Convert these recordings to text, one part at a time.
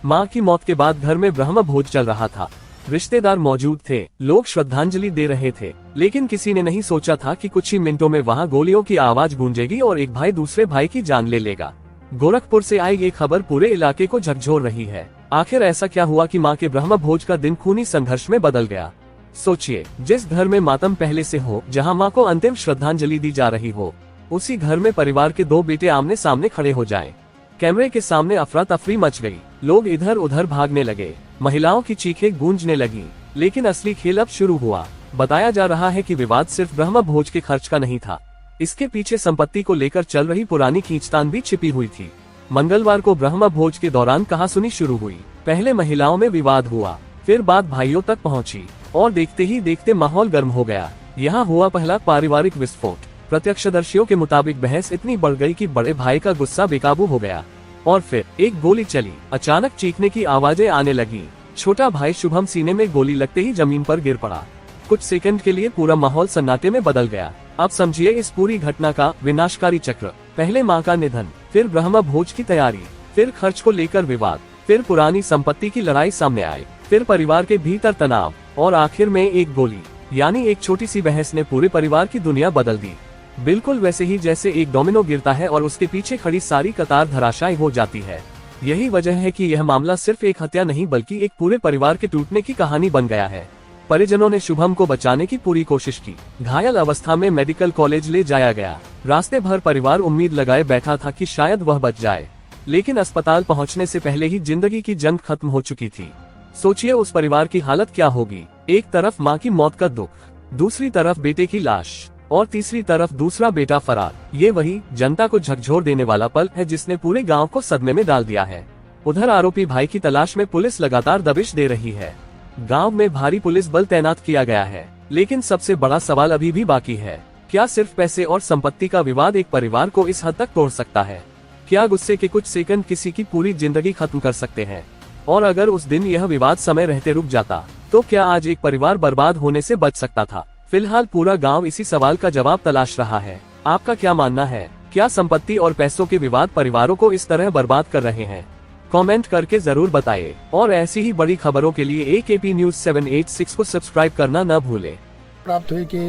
मां की मौत के बाद घर में ब्रह्म भोज चल रहा था। रिश्तेदार मौजूद थे, लोग श्रद्धांजलि दे रहे थे, लेकिन किसी ने नहीं सोचा था कि कुछ ही मिनटों में वहां गोलियों की आवाज गूंजेगी और एक भाई दूसरे भाई की जान ले लेगा। गोरखपुर से आई ये खबर पूरे इलाके को झकझोर रही है। आखिर ऐसा क्या हुआ कि मां के ब्रह्म भोज का दिन खूनी संघर्ष में बदल गया। सोचिए, जिस घर में मातम पहले से हो, जहां मां को अंतिम श्रद्धांजलि दी जा रही हो, उसी घर में परिवार के दो बेटे आमने सामने खड़े हो जाएं। कैमरे के सामने अफरा तफरी मच गई, लोग इधर उधर भागने लगे, महिलाओं की चीखें गूंजने लगी। लेकिन असली खेल अब शुरू हुआ। बताया जा रहा है कि विवाद सिर्फ ब्रह्म भोज के खर्च का नहीं था, इसके पीछे संपत्ति को लेकर चल रही पुरानी खींचतान भी छिपी हुई थी। मंगलवार को ब्रह्म भोज के दौरान कहासुनी शुरू हुई। पहले महिलाओं में विवाद हुआ, फिर बात भाइयों तक पहुंची और देखते ही देखते माहौल गर्म हो गया। यहाँ हुआ पहला पारिवारिक विस्फोट। प्रत्यक्षदर्शियों के मुताबिक बहस इतनी बढ़ गई कि बड़े भाई का गुस्सा बेकाबू हो गया और फिर एक गोली चली। अचानक चीखने की आवाजें आने लगी। छोटा भाई शुभम सीने में गोली लगते ही जमीन पर गिर पड़ा। कुछ सेकंड के लिए पूरा माहौल सन्नाटे में बदल गया। अब समझिए इस पूरी घटना का विनाशकारी चक्र। पहले मां का निधन, फिर ब्रह्म भोज की तैयारी, फिर खर्च को लेकर विवाद, फिर पुरानी संपत्ति की लड़ाई सामने आई, फिर परिवार के भीतर तनाव और आखिर में एक गोली। यानी एक छोटी सी बहस ने पूरे परिवार की दुनिया बदल दी। बिल्कुल वैसे ही जैसे एक डोमिनो गिरता है और उसके पीछे खड़ी सारी कतार धराशायी हो जाती है। यही वजह है कि यह मामला सिर्फ एक हत्या नहीं बल्कि एक पूरे परिवार के टूटने की कहानी बन गया है। परिजनों ने शुभम को बचाने की पूरी कोशिश की। घायल अवस्था में मेडिकल कॉलेज ले जाया गया। रास्ते भर परिवार उम्मीद लगाए बैठा था कि शायद वह बच जाए, लेकिन अस्पताल पहुंचने से पहले ही जिंदगी की जंग खत्म हो चुकी थी। सोचिए उस परिवार की हालत क्या होगी। एक तरफ मां की मौत का दुख, दूसरी तरफ बेटे की लाश और तीसरी तरफ दूसरा बेटा फरार। ये वही जनता को झकझोर देने वाला पल है जिसने पूरे गांव को सदमे में डाल दिया है। उधर आरोपी भाई की तलाश में पुलिस लगातार दबिश दे रही है। गांव में भारी पुलिस बल तैनात किया गया है, लेकिन सबसे बड़ा सवाल अभी भी बाकी है। क्या सिर्फ पैसे और संपत्ति का विवाद एक परिवार को इस हद तक तोड़ सकता है? क्या गुस्से के कुछ सेकंड किसी की पूरी जिंदगी खत्म कर सकते हैं? और अगर उस दिन यह विवाद समय रहते रुक जाता, तो क्या आज एक परिवार बर्बाद होने से बच सकता था? फिलहाल पूरा गांव इसी सवाल का जवाब तलाश रहा है। आपका क्या मानना है? क्या संपत्ति और पैसों के विवाद परिवारों को इस तरह बर्बाद कर रहे हैं? कमेंट करके जरूर बताइए और ऐसी ही बड़ी खबरों के लिए AKP News 786 को सब्सक्राइब करना न भूलें। प्राप्त हुई कि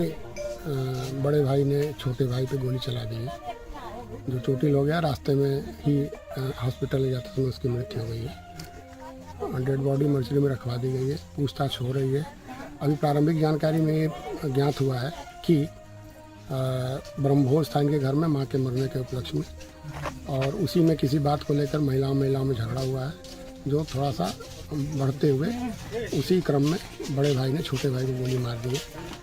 बड़े भाई ने छोटे भाई पे गोली चला दी है, जो चोटिल हो गया। रास्ते में ही हॉस्पिटल ले जाते समय उसकी मृत्यु हो गई है। डेड बॉडी मर्चरी में रखवा दी गई है। पूछताछ हो रही है। अभी प्रारंभिक जानकारी में ये ज्ञात हुआ है कि ब्रह्मभोज था इनके घर में मां के मरने के उपलक्ष्य में, और उसी में किसी बात को लेकर महिलाओं में झगड़ा हुआ है, जो थोड़ा सा बढ़ते हुए उसी क्रम में बड़े भाई ने छोटे भाई को गोली मार दी है।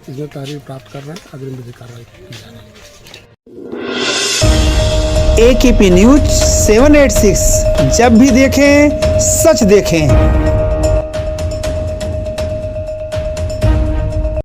इसमें तहरीर प्राप्त कर रहे हैं, अग्रिम विधि कार्रवाई की जा रही है। AKP News 786, जब भी देखें सच देखें।